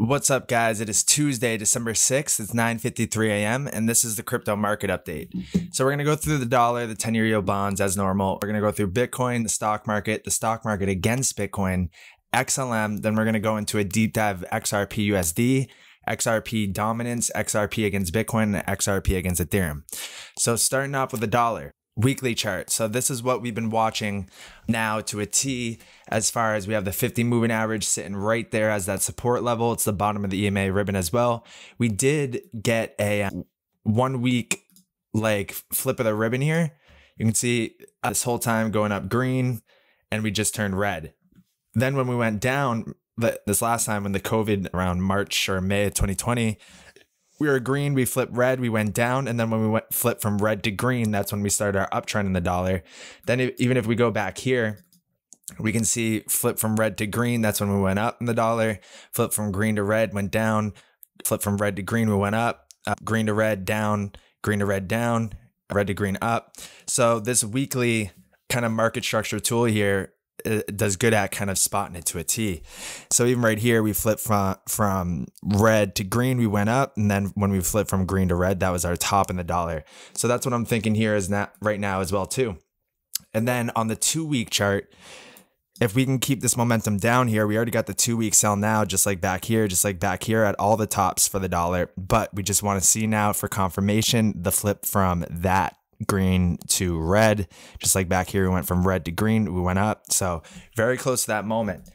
What's up, guys? It is Tuesday, December 6th. It's 9:53 a.m. and this is the crypto market update. So we're going to go through the dollar, the 10-year yield bonds as normal. We're going to go through Bitcoin, the stock market against Bitcoin, XLM. Then we're going to go into a deep dive of XRP USD, XRP dominance, XRP against Bitcoin, and XRP against Ethereum. So starting off with the dollar. Weekly chart. So this is what we've been watching now to a T, as far as we have the 50 moving average sitting right there as that support level. It's the bottom of the EMA ribbon as well. We did get a 1 week like flip of the ribbon here. You can see this whole time going up green and we just turned red. Then when we went down this last time, when the COVID around March or May of 2020, we were green, we flipped red, we went down, and then when we flipped from red to green, that's when we started our uptrend in the dollar. Then even if we go back here, we can see flip from red to green, that's when we went up in the dollar. Flip from green to red, went down. Flip from red to green, we went up. Green to red, down. Green to red, down. Red to green, up. So this weekly kind of market structure tool here, it does good at kind of spotting it to a T. So even right here, we flipped from red to green, we went up. And then when we flipped from green to red, that was our top in the dollar. So that's what I'm thinking here is right now as well too. And then on the 2 week chart, if we can keep this momentum down here, we already got the 2 week sell now, just like back here at all the tops for the dollar. But we just want to see now for confirmation, the flip from that green to red, just like back here, we went from red to green, we went up. So very close to that moment.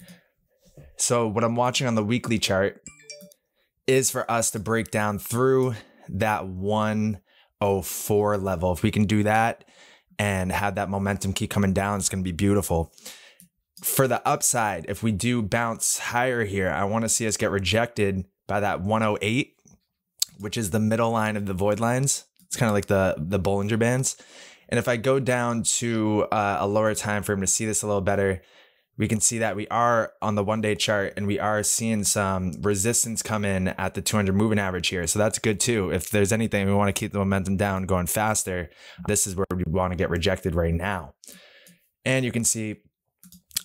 So what I'm watching on the weekly chart is for us to break down through that 104 level. If we can do that and have that momentum keep coming down, it's going to be beautiful. For the upside, if we do bounce higher here, I want to see us get rejected by that 108, which is the middle line of the void lines. It's kind of like the Bollinger Bands. And if I go down to a lower time frame to see this a little better, we can see that we are on the 1 day chart and we are seeing some resistance come in at the 200 moving average here. So that's good too. If there's anything, we want to keep the momentum down going faster. This is where we want to get rejected right now. And you can see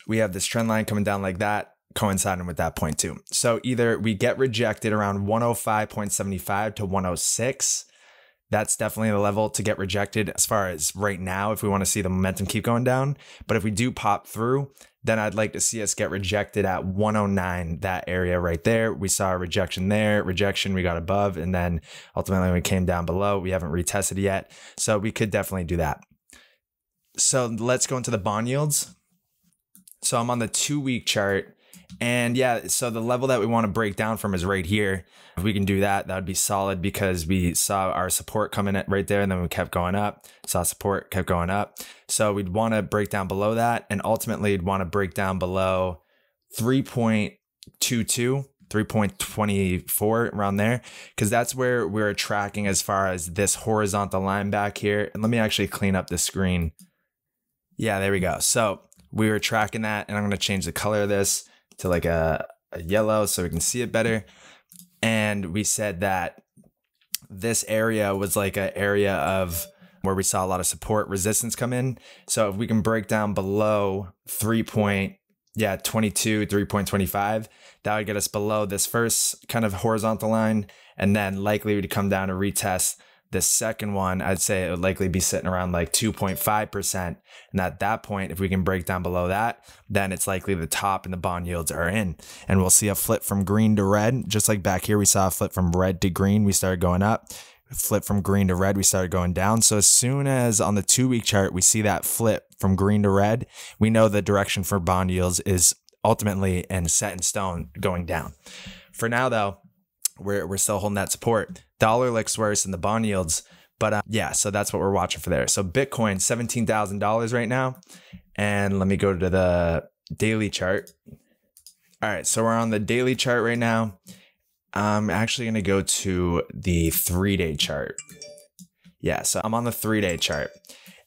we have this trend line coming down like that, coinciding with that point too. So either we get rejected around 105.75 to 106. That's definitely the level to get rejected as far as right now, if we want to see the momentum keep going down. But if we do pop through, then I'd like to see us get rejected at 109, that area right there. We saw a rejection there, rejection, we got above, and then ultimately we came down below. We haven't retested yet. So we could definitely do that. So let's go into the bond yields. So I'm on the 2 week chart. And yeah, so the level that we want to break down from is right here. If we can do that, that would be solid because we saw our support coming in right there and then we kept going up, saw support, kept going up. So we'd want to break down below that and ultimately we'd want to break down below 3.22, 3.24 around there, because that's where we're tracking as far as this horizontal line back here. And let me actually clean up the screen. Yeah, there we go. So we were tracking that and I'm going to change the color of this to like a yellow so we can see it better. And we said that this area was like an area of where we saw a lot of support resistance come in. So if we can break down below 3.22, 3.25, that would get us below this first kind of horizontal line. And then likely we'd come down to retest the second one. I'd say it would likely be sitting around like 2.5%. And at that point, if we can break down below that, then it's likely the top and the bond yields are in. And we'll see a flip from green to red. Just like back here, we saw a flip from red to green. We started going up. Flip from green to red, we started going down. So as soon as on the 2 week chart, we see that flip from green to red, we know the direction for bond yields is ultimately and set in stone going down. For now, though, we're still holding that support. Dollar looks worse than the bond yields, but yeah, so that's what we're watching for there. So Bitcoin, $17,000 right now. And let me go to the daily chart. All right, so we're on the daily chart right now. I'm actually going to go to the 3 day chart. Yeah, so I'm on the 3 day chart.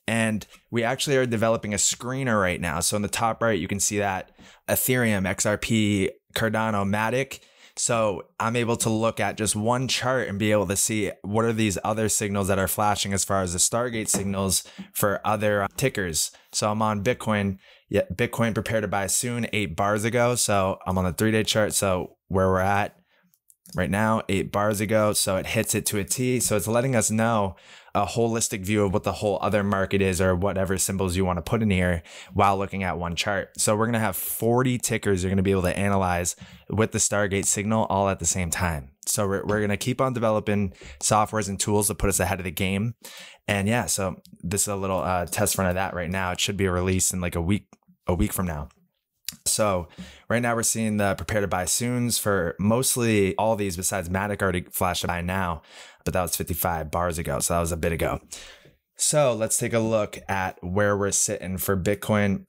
And we actually are developing a screener right now. So in the top right, you can see that Ethereum, XRP, Cardano, Matic. So I'm able to look at just one chart and be able to see what are these other signals that are flashing as far as the Stargate signals for other tickers. So I'm on Bitcoin. Yeah, Bitcoin prepare to buy soon, 8 bars ago. So I'm on the 3 day chart. So where we're at, right now, 8 bars ago. So it hits it to a T. So it's letting us know a holistic view of what the whole other market is, or whatever symbols you want to put in here while looking at one chart. So we're going to have 40 tickers you're going to be able to analyze with the Stargate signal all at the same time. So we're going to keep on developing softwares and tools to put us ahead of the game. And yeah, so this is a little test run of that right now. It should be released in like a week from now. So right now we're seeing the prepare to buy soons for mostly all these, besides Matic already flashed a buy now, but that was 55 bars ago. So that was a bit ago. So let's take a look at where we're sitting for Bitcoin.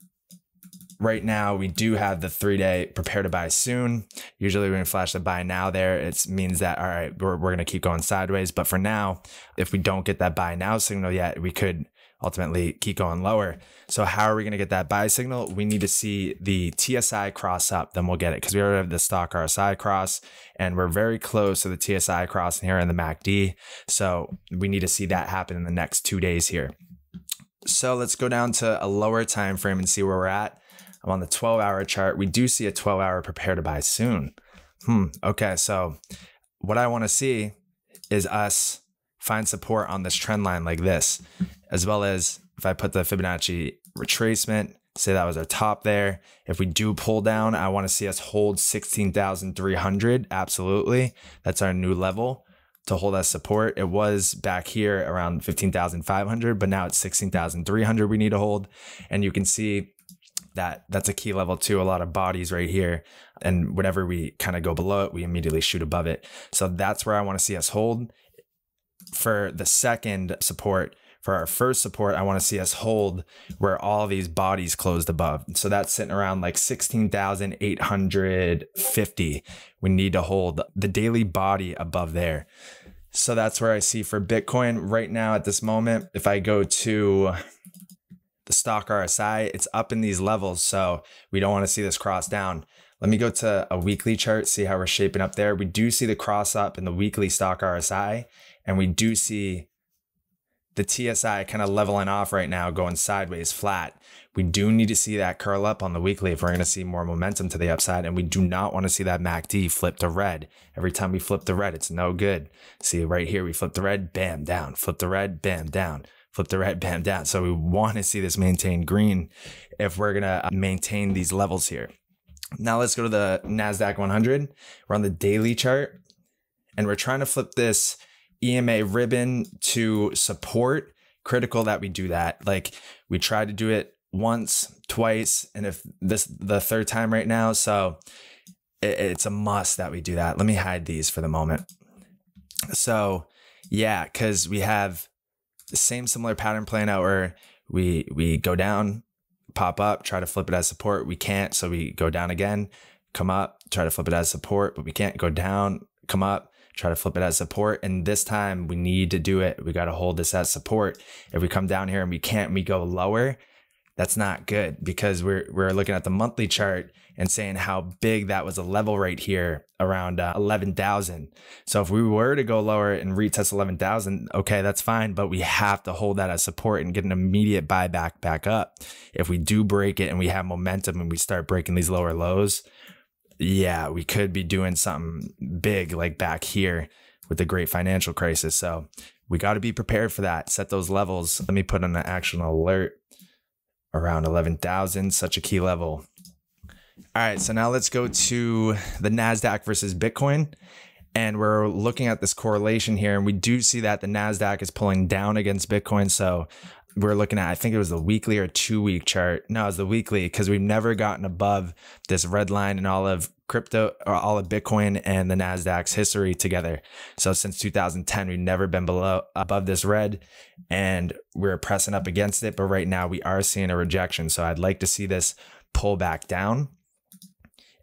Right now, we do have the 3-day prepare to buy soon. Usually when we flash the buy now there, it means that, all right, we're going to keep going sideways. But for now, if we don't get that buy now signal yet, we could ultimately keep going lower. So how are we going to get that buy signal? We need to see the TSI cross up, then we'll get it, because we already have the stock RSI cross, and we're very close to the TSI cross here in the MACD. So we need to see that happen in the next 2 days here. So let's go down to a lower time frame and see where we're at. I'm on the 12-hour chart. We do see a 12-hour prepare to buy soon. Okay, so what I want to see is us find support on this trend line like this, as well as if I put the Fibonacci retracement, say that was our top there. If we do pull down, I want to see us hold 16,300. Absolutely. That's our new level to hold as support. It was back here around 15,500, but now it's 16,300 we need to hold. And you can see that that's a key level too. A lot of bodies right here. And whenever we kind of go below it, we immediately shoot above it. So that's where I want to see us hold. For the second support, for our first support, I want to see us hold where all these bodies closed above. So that's sitting around like 16,850. We need to hold the daily body above there. So that's where I see for Bitcoin right now at this moment. If I go to the stock RSI, it's up in these levels. So we don't want to see this cross down. Let me go to a weekly chart, see how we're shaping up there. We do see the cross up in the weekly stock RSI, and we do see the TSI kind of leveling off right now, going sideways flat. We do need to see that curl up on the weekly if we're going to see more momentum to the upside, and we do not want to see that MACD flip to red. Every time we flip to red, it's no good. See right here, we flip the red, bam, down. Flip the red, bam, down. Flip the red, bam, down. So we want to see this maintain green if we're going to maintain these levels here. Now let's go to the NASDAQ 100. We're on the daily chart, and we're trying to flip this EMA ribbon to support. Critical that we do that. Like, we tried to do it once, twice, and if this the third time right now, so it's a must that we do that. Let me hide these for the moment. So yeah, because we have the same similar pattern playing out where we go down, pop up, try to flip it as support. We can't, so we go down again, come up, try to flip it as support, but we can't. Go down, come up, try to flip it as support. And this time we need to do it. We got to hold this as support. If we come down here and we can't, we go lower, that's not good, because we're looking at the monthly chart and saying how big that was a level right here around 11,000. So if we were to go lower and retest 11,000, okay, that's fine, but we have to hold that as support and get an immediate buyback back up. If we do break it and we have momentum and we start breaking these lower lows, yeah, we could be doing something big like back here with the great financial crisis. So we got to be prepared for that. Set those levels. Let me put on an action alert around 11,000, such a key level. All right, so now let's go to the NASDAQ versus Bitcoin. And we're looking at this correlation here, and we do see that the NASDAQ is pulling down against Bitcoin. So we're looking at, I think it was the weekly or 2-week chart. No, it was the weekly, because we've never gotten above this red line in all of crypto, or all of Bitcoin and the NASDAQ's history together. So since 2010, we've never been above this red, and we're pressing up against it. But right now we are seeing a rejection. So I'd like to see this pull back down.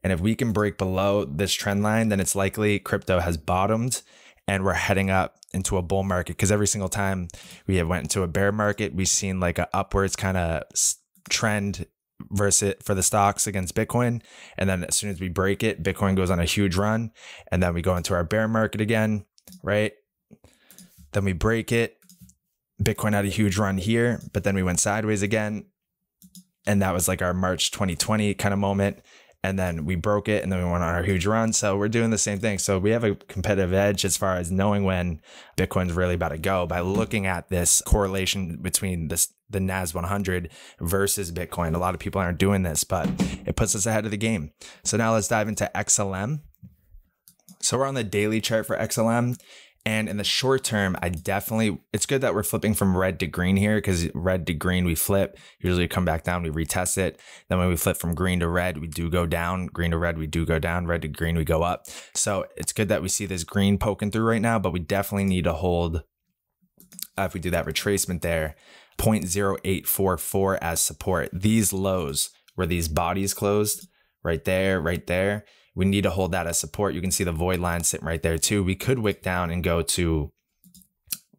And if we can break below this trend line, then it's likely crypto has bottomed and we're heading up into a bull market. Because every single time we have went into a bear market, we've seen like a upwards kind of trend versus for the stocks against Bitcoin. And then as soon as we break it, Bitcoin goes on a huge run, and then we go into our bear market again, right? Then we break it. Bitcoin had a huge run here, but then we went sideways again. And that was like our March 2020 kind of moment. and then we broke it, and then we went on our huge run. So we're doing the same thing. So we have a competitive edge as far as knowing when Bitcoin's really about to go by looking at this correlation between the NAS 100 versus Bitcoin. A lot of people aren't doing this, but it puts us ahead of the game. So now let's dive into XLM. So we're on the daily chart for XLM. And in the short term, it's good that we're flipping from red to green here, because red to green, we flip, usually come back down, we retest it. Then when we flip from green to red, we do go down, green to red, we do go down, red to green, we go up. So it's good that we see this green poking through right now, but we definitely need to hold, if we do that retracement there, 0.0844 as support. These lows where these bodies closed right there, we need to hold that as support. You can see the void line sitting right there too. We could wick down and go to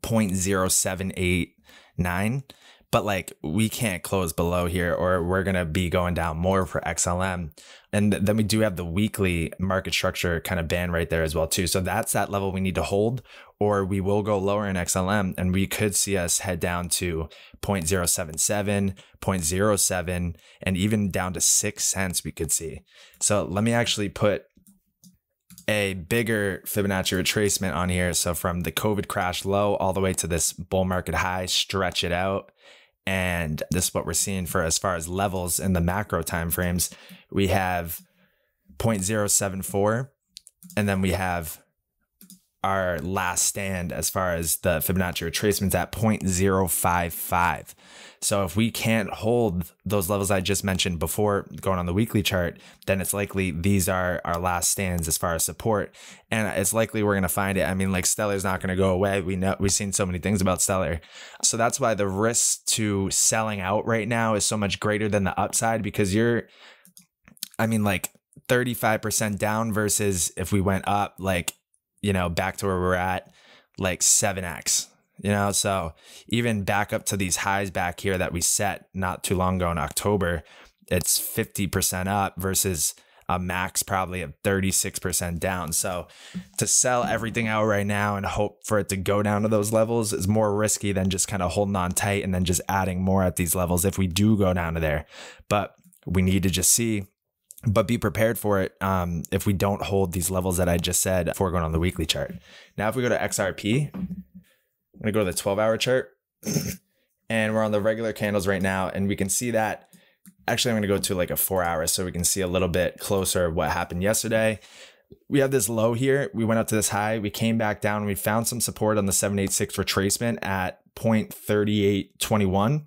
0.0789, but like we can't close below here, or we're going to be going down more for XLM. And then we do have the weekly market structure kind of band right there as well too. So that's that level we need to hold, or we will go lower in XLM, and we could see us head down to 0.077, 0.07, and even down to 6 cents we could see. So let me actually put a bigger Fibonacci retracement on here. So from the COVID crash low all the way to this bull market high, stretch it out. And this is what we're seeing for as far as levels in the macro timeframes. We have 0.074, and then we have our last stand as far as the Fibonacci retracements at 0.055. So if we can't hold those levels I just mentioned before going on the weekly chart, then it's likely these are our last stands as far as support. And it's likely we're going to find it. I mean, like Stellar's not going to go away. We've seen so many things about Stellar. So that's why the risk to selling out right now is so much greater than the upside, because like 35% down versus if we went up, like, back to where we're at, like 7x, so even back up to these highs back here that we set not too long ago in October, it's 50% up versus a max probably of 36% down. So to sell everything out right now and hope for it to go down to those levels is more risky than just kind of holding on tight and then just adding more at these levels if we do go down to there. But we need to just see, but be prepared for it if we don't hold these levels that I just said before going on the weekly chart. Now, if we go to XRP, I'm going to go to the 12-hour chart, and we're on the regular candles right now, and we can see that. Actually, I'm going to go to like a 4 hours so we can see a little bit closer what happened yesterday. We have this low here. We went up to this high. We came back down. We found some support on the 786 retracement at 0.3821.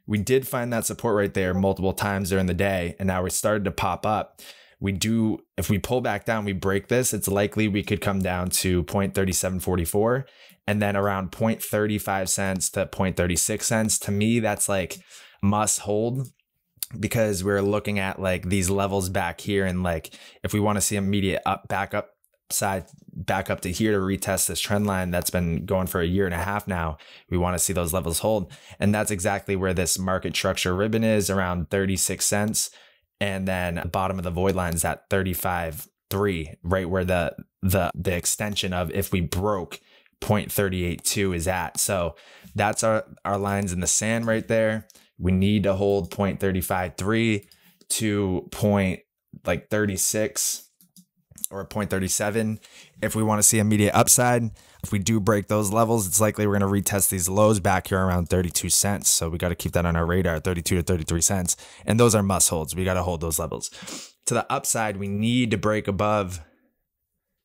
We did find that support right there multiple times during the day, and now we started to pop up. If we pull back down, we break this, it's likely we could come down to 0.3744, and then around 0.35 cents to 0.36 cents. To me, that's like must hold, because we're looking at like these levels back here, and like if we want to see immediate back up to here to retest this trend line that's been going for a year and a half now, we want to see those levels hold. And that's exactly where this market structure ribbon is, around 36 cents. And then the bottom of the void line is at 35.3, right where the extension of if we broke 0.382 is at. So that's our lines in the sand right there. We need to hold 0.353 to 0.36 or 0.37 if we want to see immediate upside. If we do break those levels, it's likely we're going to retest these lows back here around 32 cents. So we got to keep that on our radar, 32 to 33 cents. And those are must holds. We got to hold those levels. To the upside, we need to break above.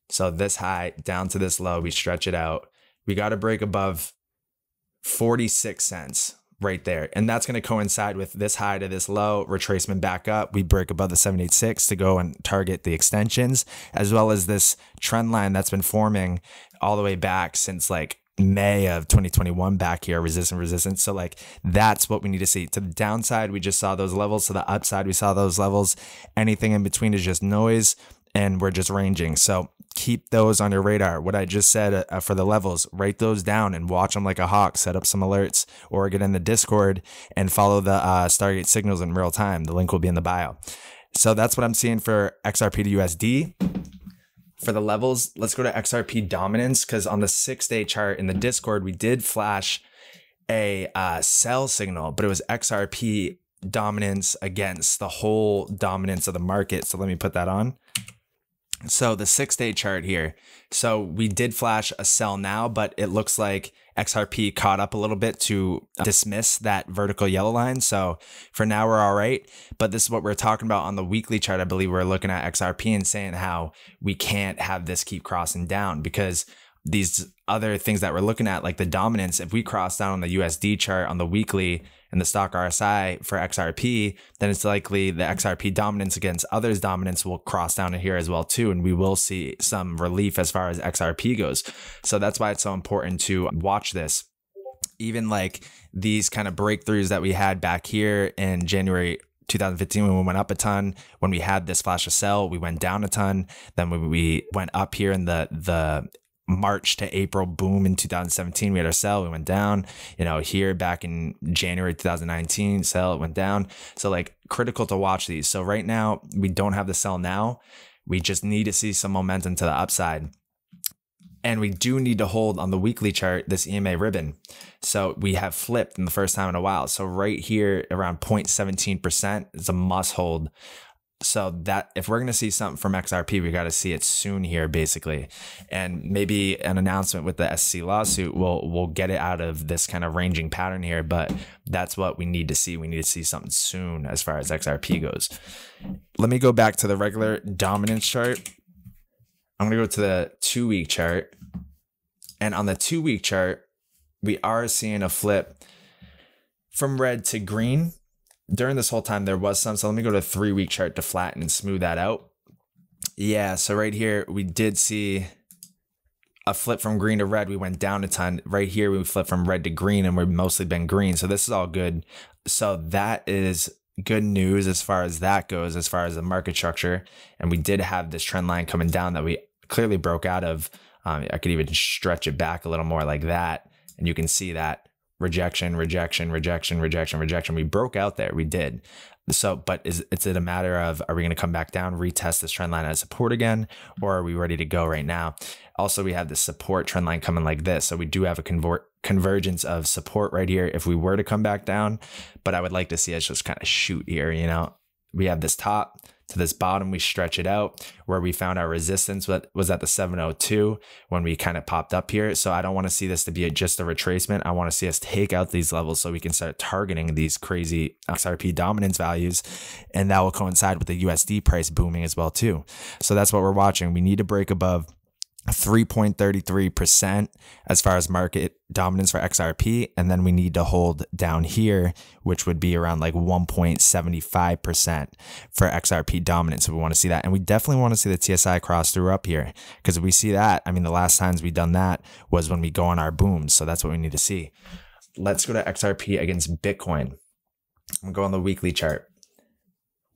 So this high down to this low, we stretch it out. We got to break above 46 cents. Right there. And that's going to coincide with this high to this low, retracement back up. We break above the 786 to go and target the extensions, as well as this trend line that's been forming all the way back since like May of 2021 back here, resistance. So like that's what we need to see. To the downside, we just saw those levels. To the upside, we saw those levels. Anything in between is just noise, and we're just ranging. So keep those on your radar. What I just said for the levels, write those down and watch them like a hawk. Set up some alerts or get in the Discord and follow the Stargate signals in real time. The link will be in the bio. So that's what I'm seeing for XRP to USD. For the levels, let's go to XRP dominance, because on the 6-day chart in the Discord, we did flash a sell signal, but it was XRP dominance against the whole dominance of the market. So let me put that on. So the 6-day chart here. So we did flash a sell now, but it looks like XRP caught up a little bit to dismiss that vertical yellow line. So for now, we're all right. But this is what we're talking about on the weekly chart. I believe we're looking at XRP and saying how we can't have this keep crossing down, because these other things that we're looking at, like the dominance, if we cross down on the USD chart on the weekly and the stock RSI for XRP, then it's likely the XRP dominance against others' dominance will cross down in here as well too. And we will see some relief as far as XRP goes. So that's why it's so important to watch this. Even like these kind of breakthroughs that we had back here in January 2015, when we went up a ton, when we had this flash of sell, we went down a ton. Then when we went up here in the March to April boom in 2017, we had our sell, we went down. You know, here back in January 2019, sell, it went down. So like critical to watch these. So right now we don't have the sell now. We just need to see some momentum to the upside. And we do need to hold on the weekly chart this EMA ribbon. So we have flipped in the first time in a while. So right here around 0.17% is a must hold. So that if we're going to see something from XRP, we got to see it soon here, basically. And maybe an announcement with the SEC lawsuit will get it out of this kind of ranging pattern here. But that's what we need to see. We need to see something soon as far as XRP goes. Let me go back to the regular dominance chart. I'm going to go to the 2-week chart. And on the 2-week chart, we are seeing a flip from red to green. During this whole time, there was some. So let me go to a 3-week chart to flatten and smooth that out. Yeah, so right here, we did see a flip from green to red. We went down a ton. Right here, we flipped from red to green, and we've mostly been green. So this is all good. So that is good news as far as that goes, as far as the market structure. And we did have this trend line coming down that we clearly broke out of. I could even stretch it back a little more like that. And you can see that. Rejection, rejection, rejection, rejection, rejection. We broke out there. We did. So, but is it a matter of, are we going to come back down, retest this trend line as support again, or are we ready to go right now? Also, we have this support trend line coming like this. So we do have a convergence of support right here if we were to come back down, but I would like to see us just kind of shoot here. You know, we have this top to this bottom, we stretch it out where we found our resistance was at the 702 when we kind of popped up here. So I don't want to see this to be just a retracement. I want to see us take out these levels so we can start targeting these crazy XRP dominance values, and that will coincide with the USD price booming as well too. So that's what we're watching. We need to break above 3.33% as far as market dominance for XRP. And then we need to hold down here, which would be around like 1.75% for XRP dominance. So we want to see that. And we definitely want to see the TSI cross through up here, because if we see that, I mean, the last times we've done that was when we go on our booms. So that's what we need to see. Let's go to XRP against Bitcoin. I'm going to go on the weekly chart.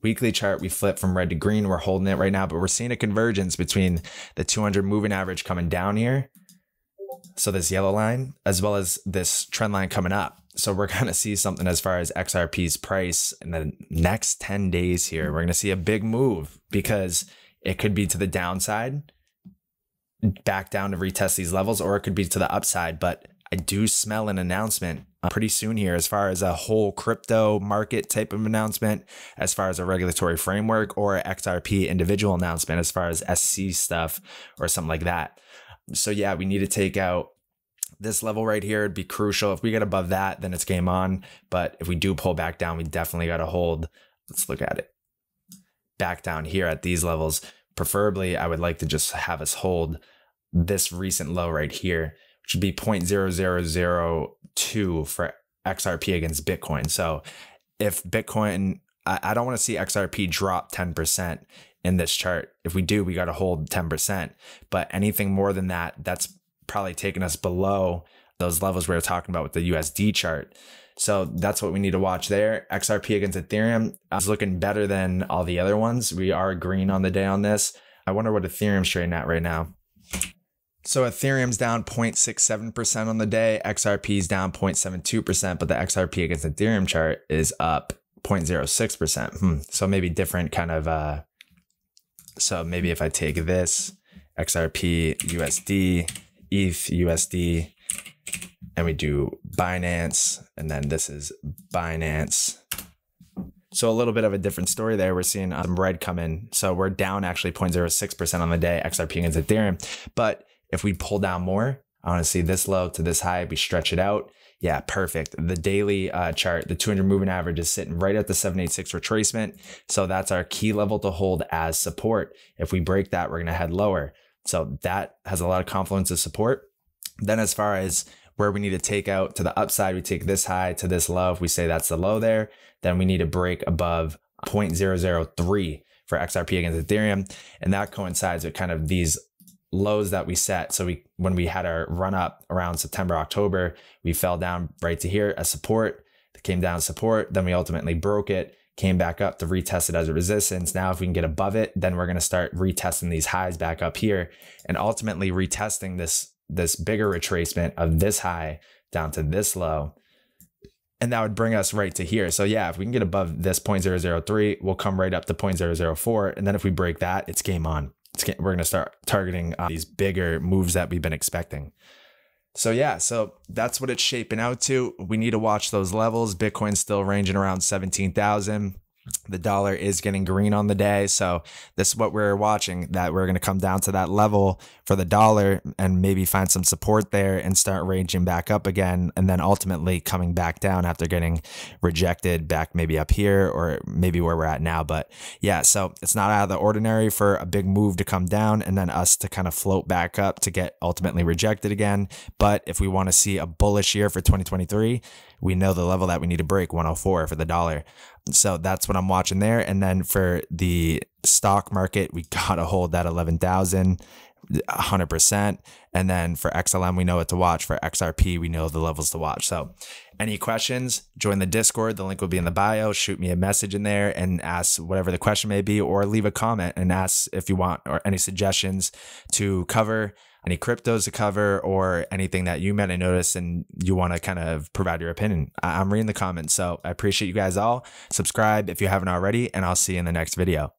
Weekly chart, we flip from red to green. We're holding it right now, but we're seeing a convergence between the 200 moving average coming down here. So this yellow line, as well as this trend line coming up. So we're going to see something as far as XRP's price in the next 10 days here. We're going to see a big move, because it could be to the downside, back down to retest these levels, or it could be to the upside. But I do smell an announcement pretty soon here as far as a whole crypto market type of announcement, as far as a regulatory framework, or a XRP individual announcement as far as SC stuff or something like that. So yeah, we need to take out this level right here. It'd be crucial. If we get above that, then it's game on. But if we do pull back down, we definitely got to hold. Let's look at it. Back down here at these levels. Preferably, I would like to just have us hold this recent low right here, which would be 0.0002 for XRP against Bitcoin. So if Bitcoin, I don't want to see XRP drop 10% in this chart. If we do, we got to hold 10%. But anything more than that, that's probably taking us below those levels we were talking about with the USD chart. So that's what we need to watch there. XRP against Ethereum is looking better than all the other ones. We are green on the day on this. I wonder what Ethereum's trading at right now. So Ethereum's down 0.67% on the day. XRP is down 0.72%, but the XRP against Ethereum chart is up 0.06%. So maybe different kind of, so maybe if I take this, XRP USD, ETH USD, and we do Binance, and then this is Binance So a little bit of a different story there. We're seeing some red come in. So we're down actually 0.06% on the day, XRP against Ethereum. But if we pull down more, I want to see this low to this high. We stretch it out. Yeah, perfect. The daily chart, the 200 moving average is sitting right at the 786 retracement. So that's our key level to hold as support. If we break that, we're going to head lower. So that has a lot of confluence of support. Then as far as where we need to take out to the upside, we take this high to this low. If we say that's the low there, then we need to break above 0.003 for XRP against Ethereum. And that coincides with kind of these lows that we set. So when we had our run up around September, October, we fell down right to here as support. It came down support. Then we ultimately broke it, came back up to retest it as a resistance. Now, if we can get above it, then we're going to start retesting these highs back up here and ultimately retesting this bigger retracement of this high down to this low. And that would bring us right to here. So yeah, if we can get above this 0.003, we'll come right up to 0.004. And then if we break that, it's game on. We're going to start targeting these bigger moves that we've been expecting. So yeah, so that's what it's shaping out to. We need to watch those levels. Bitcoin's still ranging around 17,000. The dollar is getting green on the day. So this is what we're watching, that we're going to come down to that level for the dollar and maybe find some support there and start ranging back up again. And then ultimately coming back down after getting rejected back maybe up here or maybe where we're at now. But yeah, so it's not out of the ordinary for a big move to come down and then us to kind of float back up to get ultimately rejected again. But if we want to see a bullish year for 2023, we know the level that we need to break, 104 for the dollar. So that's what I'm watching there. And then for the stock market, we got to hold that 11,000, 100%. And then for XLM, we know what to watch. For XRP, we know the levels to watch. So any questions, join the Discord. The link will be in the bio. Shoot me a message in there and ask whatever the question may be, or leave a comment and ask if you want or any suggestions to cover, any cryptos to cover, or anything that you might have noticed and you want to kind of provide your opinion. I'm reading the comments. So I appreciate you guys all. Subscribe if you haven't already, and I'll see you in the next video.